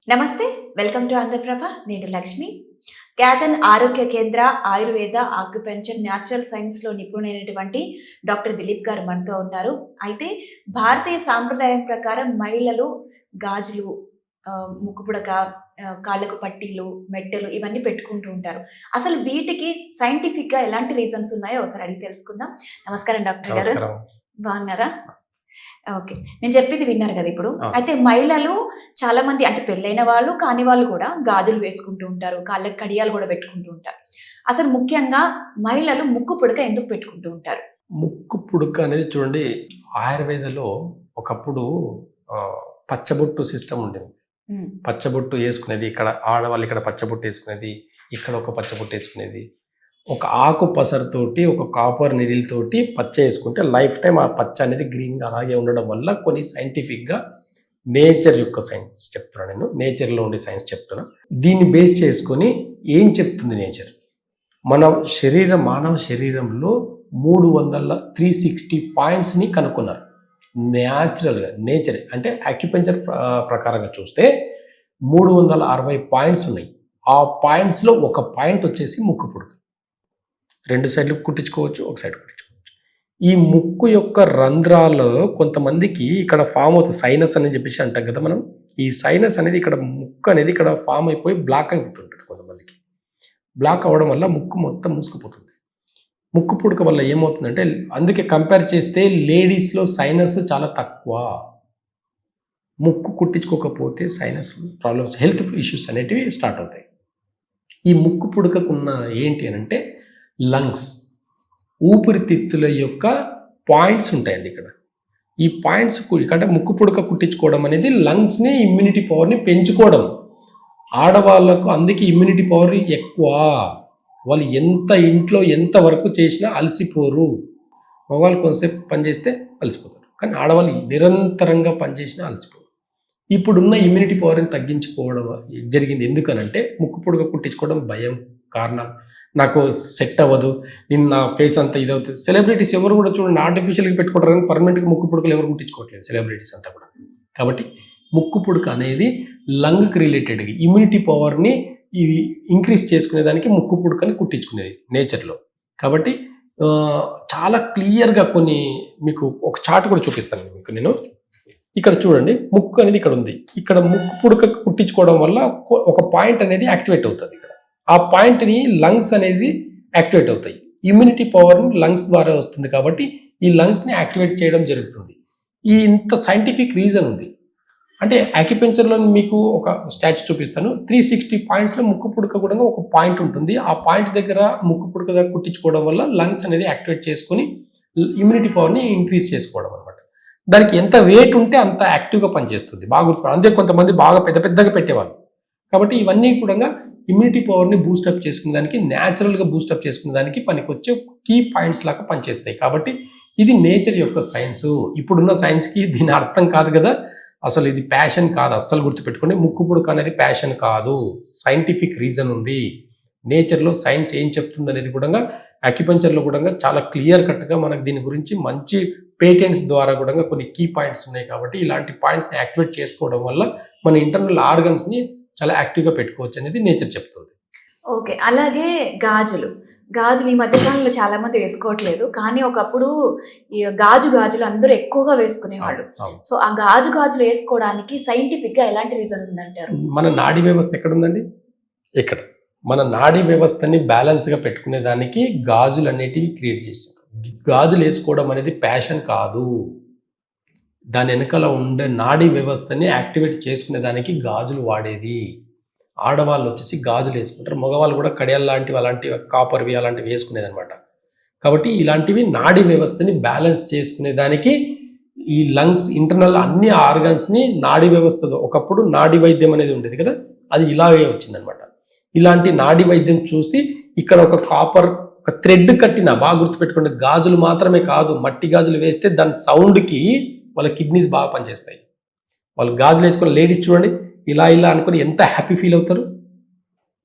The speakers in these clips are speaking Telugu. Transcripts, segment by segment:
నమస్తే. Welcome to Andhra Prabha. నేను లక్ష్మి. క్యాథన్ ఆరోగ్య కేంద్ర ఆయుర్వేద ఆక్యుపెంచర్ న్యాచురల్ సైన్స్లో నిపుణులైనటువంటి డాక్టర్ దిలీప్ గారు మనతో ఉన్నారు. అయితే భారతీయ సాంప్రదాయం ప్రకారం మహిళలు గాజులు, ముక్కు పుడక, కాళ్ళకు పట్టీలు, మెట్టెలు ఇవన్నీ పెట్టుకుంటూ ఉంటారు. అసలు వీటికి సైంటిఫిక్గా ఎలాంటి రీజన్స్ ఉన్నాయో ఒకసారి అడిగి తెలుసుకుందాం. నమస్కారం డాక్టర్ గారు. బాగున్నారా? ఓకే. నేను చెప్పింది విన్నారు కదా ఇప్పుడు. అయితే మహిళలు చాలా మంది అంటే పెళ్ళైన వాళ్ళు కాని వాళ్ళు కూడా గాజులు వేసుకుంటూ ఉంటారు, కాళ్ళకి కడియాలు కూడా పెట్టుకుంటూ ఉంటారు. అసలు ముఖ్యంగా మహిళలు ముక్కు పుడక ఎందుకు పెట్టుకుంటూ ఉంటారు? ముక్కు పుడక అనేది చూడండి, ఆయుర్వేదలో ఒకప్పుడు పచ్చబొట్టు సిస్టమ్ ఉండేది. పచ్చబొట్టు వేసుకునేది, ఇక్కడ ఆడవాళ్ళు ఇక్కడ పచ్చబొట్టు వేసుకునేది, ఇక్కడ ఒక పచ్చబొట్టు వేసుకునేది. ఒక ఆకు పసరుతోటి ఒక కాపర్ నీడిల్ తోటి పచ్చ వేసుకుంటే లైఫ్ టైం ఆ పచ్చ అనేది గ్రీన్గా అలాగే ఉండడం వల్ల కొన్ని సైంటిఫిక్గా నేచర్ యొక్క సైన్స్ చెప్తున్నాను, నేను నేచర్లో ఉండే సైన్స్ చెప్తున్నా. దీన్ని బేస్ చేసుకొని ఏం చెప్తుంది నేచర్? మానవ శరీరంలో 360 పాయింట్స్ని కనుక్కున్నారు న్యాచురల్గా. నేచర్ అంటే అక్యుపెంచర్ ప్రకారంగా చూస్తే 360 పాయింట్స్ ఉన్నాయి. ఆ పాయింట్స్లో ఒక పాయింట్ వచ్చేసి ముక్కు పుడక. 2 సైడ్లు కుట్టించుకోవచ్చు, ఒక సైడ్ కుట్టించుకోవచ్చు. ఈ ముక్కు యొక్క రంధ్రాల్లో కొంతమందికి ఇక్కడ ఫామ్ అవుతుంది, సైనస్ అని చెప్పేసి అంటాం కదా మనం. ఈ సైనస్ అనేది ఇక్కడ ముక్కు అనేది ఇక్కడ ఫామ్ అయిపోయి బ్లాక్ అయిపోతుంటుంది. కొంతమందికి బ్లాక్ అవ్వడం వల్ల ముక్కు మొత్తం మూసుకుపోతుంది. ముక్కు పుడక వల్ల ఏమవుతుందంటే, అందుకే కంపేర్ చేస్తే లేడీస్లో సైనస్ చాలా తక్కువ. ముక్కు కుట్టించుకోకపోతే సైనస్ ప్రాబ్లమ్స్, హెల్త్ ఇష్యూస్ అనేటివి స్టార్ట్ అవుతాయి. ఈ ముక్కు పుడకకున్న ఏంటి అని అంటే లంగ్స్, ఊపిరితిత్తుల యొక్క పాయింట్స్ ఉంటాయండి ఇక్కడ. ఈ పాయింట్స్ ఇక్కడ ముక్కు పుడక కుట్టించుకోవడం అనేది లంగ్స్ని, ఇమ్యూనిటీ పవర్ని పెంచుకోవడం. ఆడవాళ్ళకు అందుకే ఇమ్యూనిటీ పవర్ ఎక్కువ. వాళ్ళు ఇంట్లో ఎంత వర్క్ చేసినా అలసిపోరు. మగవాళ్ళు కొంతసేపు పనిచేస్తే అలసిపోతారు, కానీ ఆడవాళ్ళు నిరంతరంగా పనిచేసినా అలసిపోరు. ఇప్పుడున్న ఇమ్యూనిటీ పవర్ని తగ్గించుకోవడం జరిగింది. ఎందుకనంటే ముక్కు పుడక కుట్టించుకోవడం భయం కారణం, నాకు సెట్ అవ్వదు, నేను నా ఫేస్ అంతా ఇదవుతుంది. సెలబ్రిటీస్ ఎవరు కూడా చూడండి ఆర్టిఫిషియల్గా పెట్టుకుంటారు, కానీ పర్మనెంట్గా ముక్కు పుడకలు ఎవరు కుట్టించుకోవట్లేదు సెలబ్రిటీస్ అంతా కూడా. కాబట్టి ముక్కు పుడక అనేది లంగ్కి రిలేటెడ్గా ఇమ్యూనిటీ పవర్ని ఇంక్రీజ్ చేసుకునేదానికి ముక్కు పుడకని కుట్టించుకునేది నేచర్లో. కాబట్టి చాలా క్లియర్గా కొన్ని మీకు ఒక చార్ట్ కూడా చూపిస్తాను మీకు నేను. ఇక్కడ చూడండి, ముక్కు అనేది ఇక్కడ ఉంది. ఇక్కడ ముక్కు పుడక కుట్టించుకోవడం వల్ల ఒక పాయింట్ అనేది యాక్టివేట్ అవుతుంది. ఇక్కడ ఆ పాయింట్ని లంగ్స్ అనేది యాక్టివేట్ అవుతాయి. ఇమ్యూనిటీ పవర్ని లంగ్స్ ద్వారా వస్తుంది, కాబట్టి ఈ లంగ్స్ని యాక్టివేట్ చేయడం జరుగుతుంది. ఈ ఇంత సైంటిఫిక్ రీజన్ ఉంది. అంటే అక్యుపెంచర్లో మీకు ఒక స్టాచ్యూ చూపిస్తాను. 360 పాయింట్స్లో ముక్కు పుడక కూడా ఒక పాయింట్ ఉంటుంది. ఆ పాయింట్ దగ్గర ముక్కు పుడకగా కుట్టించుకోవడం వల్ల లంగ్స్ అనేది యాక్టివేట్ చేసుకొని ఇమ్యూనిటీ పవర్ని ఇంక్రీజ్ చేసుకోవడం అనమాట. దానికి ఎంత వెయిట్ ఉంటే అంత యాక్టివ్గా పనిచేస్తుంది. బాగా అంతే. కొంతమంది బాగా పెద్దగా పెట్టేవాళ్ళు. కాబట్టి ఇవన్నీ కూడా ఇమ్యూనిటీ పవర్ని బూస్టప్ చేసుకునే దానికి, న్యాచురల్గా బూస్టప్ చేసుకునే దానికి పనికొచ్చే కీ పాయింట్స్ లాగా పనిచేస్తాయి. కాబట్టి ఇది నేచర్ యొక్క సైన్స్. ఇప్పుడున్న సైన్స్కి దీని అర్థం కాదు కదా. అసలు ఇది ప్యాషన్ కాదు, అస్సలు గుర్తుపెట్టుకోండి. ముక్కు పుడక అనేది ప్యాషన్ కాదు, సైంటిఫిక్ రీజన్ ఉంది. నేచర్లో సైన్స్ ఏం చెప్తుంది అనేది కూడా అక్యుపెంచర్లో కూడా చాలా క్లియర్ కట్గా మనకు దీని గురించి మంచి పేటెంట్స్ ద్వారా కూడా కొన్ని కీ పాయింట్స్ ఉన్నాయి. కాబట్టి ఇలాంటి పాయింట్స్ని యాక్టివేట్ చేసుకోవడం వల్ల మన ఇంటర్నల్ ఆర్గన్స్ని చాలా యాక్టివ్గా పెట్టుకోవచ్చు అనేది నేచర్ చెప్తుంది. ఓకే. అలాగే గాజులు ఈ మధ్యకాలంలో చాలా మంది వేసుకోవట్లేదు, కానీ ఒకప్పుడు ఈ గాజులు అందరూ ఎక్కువగా వేసుకునేవాళ్ళు. సో ఆ గాజులు వేసుకోవడానికి సైంటిఫిక్ గా ఎలాంటి రీజన్ ఉందంటారు? మన నాడీ వ్యవస్థ ఎక్కడుందండి? ఇక్కడ మన నాడీ వ్యవస్థని బ్యాలెన్స్ గా పెట్టుకునే దానికి గాజులు అనేటివి క్రియేట్ చేశారు. గాజులు వేసుకోవడం అనేది ప్యాషన్ కాదు, దాని వెనకాల ఉండే నాడీ వ్యవస్థని యాక్టివేట్ చేసుకునే దానికి గాజులు వాడేది. ఆడవాళ్ళు వచ్చేసి గాజులు వేసుకుంటారు, మగవాళ్ళు కూడా కడియాలు లాంటివి, అలాంటివి కాపర్వి అలాంటివి వేసుకునేది అనమాట. కాబట్టి ఇలాంటివి నాడీ వ్యవస్థని బ్యాలెన్స్ చేసుకునే దానికి ఈ లంగ్స్, ఇంటర్నల్ అన్ని ఆర్గన్స్ని నాడీ వ్యవస్థతో, ఒకప్పుడు నాడీ వైద్యం అనేది ఉండేది కదా, అది ఇలాగే వచ్చిందనమాట. ఇలాంటి నాడీ వైద్యం చూసి ఇక్కడ ఒక కాపర్, ఒక థ్రెడ్ కట్టిన, బాగా గుర్తుపెట్టుకోండి, గాజులు మాత్రమే కాదు, మట్టి గాజులు వేస్తే దాని సౌండ్కి వాళ్ళ కిడ్నీస్ బాగా పనిచేస్తాయి. వాళ్ళు గాజులు వేసుకుని లేడీస్ చూడండి ఇలా అనుకుని ఎంత హ్యాపీ ఫీల్ అవుతారు.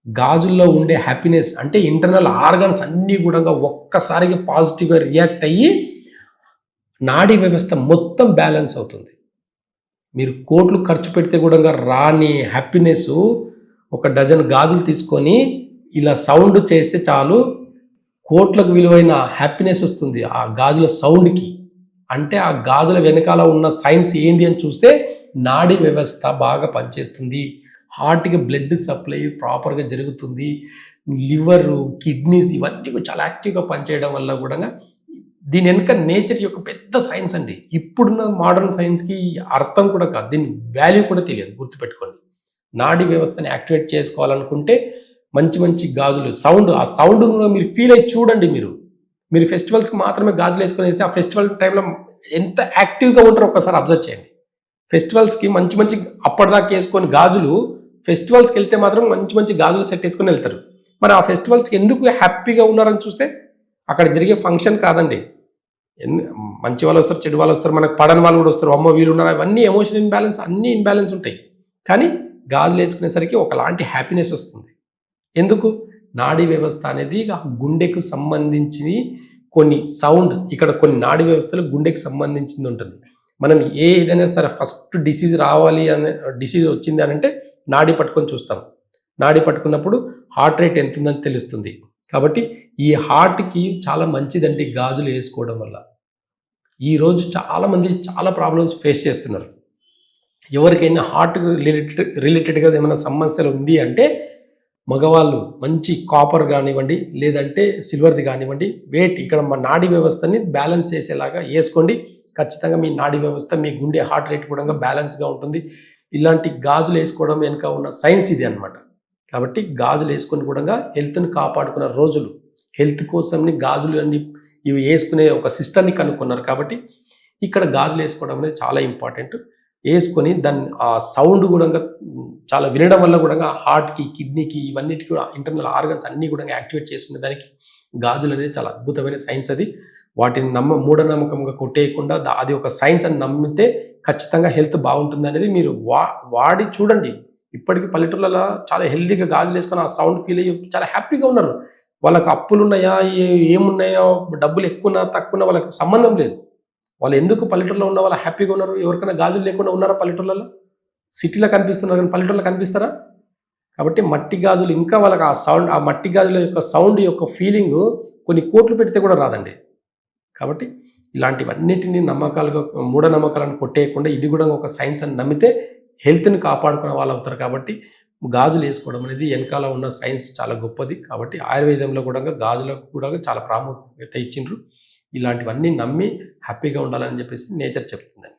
గాజుల్లో ఉండే హ్యాపీనెస్ అంటే ఇంటర్నల్ ఆర్గన్స్ అన్నీ కూడా ఒక్కసారిగా పాజిటివ్గా రియాక్ట్ అయ్యి నాడీ వ్యవస్థ మొత్తం బ్యాలెన్స్ అవుతుంది. మీరు కోట్లు ఖర్చు పెడితే కూడా రాని హ్యాపీనెస్ ఒక డజన్ గాజులు తీసుకొని ఇలా సౌండ్ చేస్తే చాలు కోట్లకు విలువైన హ్యాపీనెస్ వస్తుంది ఆ గాజుల సౌండ్కి. అంటే ఆ గాజుల వెనకాల ఉన్న సైన్స్ ఏంది అని చూస్తే నాడీ వ్యవస్థ బాగా పనిచేస్తుంది, హార్ట్కి బ్లడ్ సప్లై ప్రాపర్గా జరుగుతుంది, లివరు, కిడ్నీస్ ఇవన్నీ చాలా యాక్టివ్గా పనిచేయడం వల్ల కూడా దీని వెనుక నేచర్ యొక్క పెద్ద సైన్స్ అండి. ఇప్పుడున్న మోడర్న్ సైన్స్కి అర్థం కూడా కాదు, దీని వాల్యూ కూడా తెలియదు. గుర్తుపెట్టుకోండి, నాడీ వ్యవస్థని యాక్టివేట్ చేసుకోవాలనుకుంటే మంచి మంచి గాజులు సౌండ్, ఆ సౌండ్ మీరు ఫీల్ అయ్యి చూడండి. మీరు ఫెస్టివల్స్కి మాత్రమే గాజులు వేసుకొని వేస్తే ఆ ఫెస్టివల్ టైంలో ఎంత యాక్టివ్గా ఉంటారో ఒక్కసారి అబ్జర్వ్ చేయండి. ఫెస్టివల్స్కి మంచి మంచి అప్పటిదాకా వేసుకొని గాజులు ఫెస్టివల్స్కి వెళ్తే మాత్రం మంచి మంచి గాజులు సెట్ వేసుకొని వెళ్తారు. మరి ఆ ఫెస్టివల్స్కి ఎందుకు హ్యాపీగా ఉన్నారని చూస్తే అక్కడ జరిగే ఫంక్షన్ కాదండి. మంచి వాళ్ళు వస్తారు, చెడు వాళ్ళు వస్తారు, మనకు పడని వాళ్ళు కూడా వస్తారు, అమ్మ వీళ్ళు ఉన్నారు, అవన్నీ ఎమోషన్ ఇన్బ్యాలెన్స్, అన్నీ ఇన్బ్యాలెన్స్ ఉంటాయి. కానీ గాజులు వేసుకునేసరికి ఒకలాంటి హ్యాపీనెస్ వస్తుంది. ఎందుకు? నాడీ వ్యవస్థ అనేది గుండెకు సంబంధించి కొన్ని సౌండ్, ఇక్కడ కొన్ని నాడీ వ్యవస్థలు గుండెకి సంబంధించింది ఉంటుంది. మనం ఏదైనా సరే ఫస్ట్ డిసీజ్ రావాలి అనే డిసీజ్ వచ్చింది అని అంటే నాడీ పట్టుకొని చూస్తాం. నాడీ పట్టుకున్నప్పుడు హార్ట్ రేట్ ఎంత ఉందని తెలుస్తుంది. కాబట్టి ఈ హార్ట్కి చాలా మంచిదండి గాజులు వేసుకోవడం వల్ల. ఈరోజు చాలామంది చాలా ప్రాబ్లమ్స్ ఫేస్ చేస్తున్నారు. ఎవరికైనా హార్ట్ రిలేటెడ్గా ఏమైనా సమస్యలు ఉంది అంటే మగవాళ్ళు మంచి కాపర్ కానివ్వండి, లేదంటే సిల్వర్ది కానివ్వండి, వెయిట్ ఇక్కడ మా నాడీ వ్యవస్థని బ్యాలెన్స్ చేసేలాగా వేసుకోండి. ఖచ్చితంగా మీ నాడీ వ్యవస్థ, మీ గుండె హార్ట్ రేట్ కూడా బ్యాలెన్స్గా ఉంటుంది. ఇలాంటి గాజులు వేసుకోవడం వెనుక ఉన్న సైన్స్ ఇది అనమాట. కాబట్టి గాజులు వేసుకొని కూడా హెల్త్ని కాపాడుకున్న రోజులు, హెల్త్ కోసంని గాజులు అన్ని ఇవి వేసుకునే ఒక సిస్టమ్ని కనుక్కున్నారు. కాబట్టి ఇక్కడ గాజులు వేసుకోవడం అనేది చాలా ఇంపార్టెంట్. వేసుకొని దాన్ని ఆ సౌండ్ కూడా చాలా వినడం వల్ల కూడా హార్ట్కి, కిడ్నీకి, ఇవన్నిటికి కూడా ఇంటర్నల్ ఆర్గన్స్ అన్నీ కూడా యాక్టివేట్ చేసుకునే దానికి గాజులు అనేది చాలా అద్భుతమైన సైన్స్. అది వాటిని మూఢనమ్మకంగా కొట్టేయకుండా అది ఒక సైన్స్ అని నమ్మితే ఖచ్చితంగా హెల్త్ బాగుంటుంది అనేది మీరు వాడి చూడండి. ఇప్పటికీ పల్లెటూళ్ళలో చాలా హెల్తీగా గాజులు వేసుకొని ఆ సౌండ్ ఫీల్ అయ్యి చాలా హ్యాపీగా ఉన్నారు. వాళ్ళకి అప్పులు ఉన్నాయా, ఏమున్నాయో, డబ్బులు ఎక్కువన్నా తక్కువన్నా వాళ్ళకి సంబంధం లేదు. వాళ్ళు ఎందుకు పల్లెటూరులో ఉన్న వాళ్ళు హ్యాపీగా ఉన్నారు? ఎవరికైనా గాజులు లేకుండా ఉన్నారా పల్లెటూళ్ళలో? సిటీలో కనిపిస్తున్నారు కానీ పల్లెటూళ్ళలో కనిపిస్తారా? కాబట్టి మట్టి గాజులు ఇంకా వాళ్ళకి ఆ సౌండ్, ఆ మట్టి గాజుల యొక్క సౌండ్ యొక్క ఫీలింగ్ కొన్ని కోట్లు పెడితే కూడా రాదండి. కాబట్టి ఇలాంటివన్నిటిని నమ్మకాలుగా, మూఢనమ్మకాలను కొట్టేయకుండా ఇది కూడా ఒక సైన్స్ అని నమ్మితే హెల్త్ని కాపాడుకునే వాళ్ళు అవుతారు. కాబట్టి గాజులు వేసుకోవడం అనేది వెనకాల ఉన్న సైన్స్ చాలా గొప్పది. కాబట్టి ఆయుర్వేదంలో కూడా గాజులకు కూడా చాలా ప్రాముఖ్యత ఇచ్చిండ్రు. ఇలాంటివన్నీ నమ్మి హ్యాపీగా ఉండాలని చెప్పేసి నేచర్ చెప్తుందండి.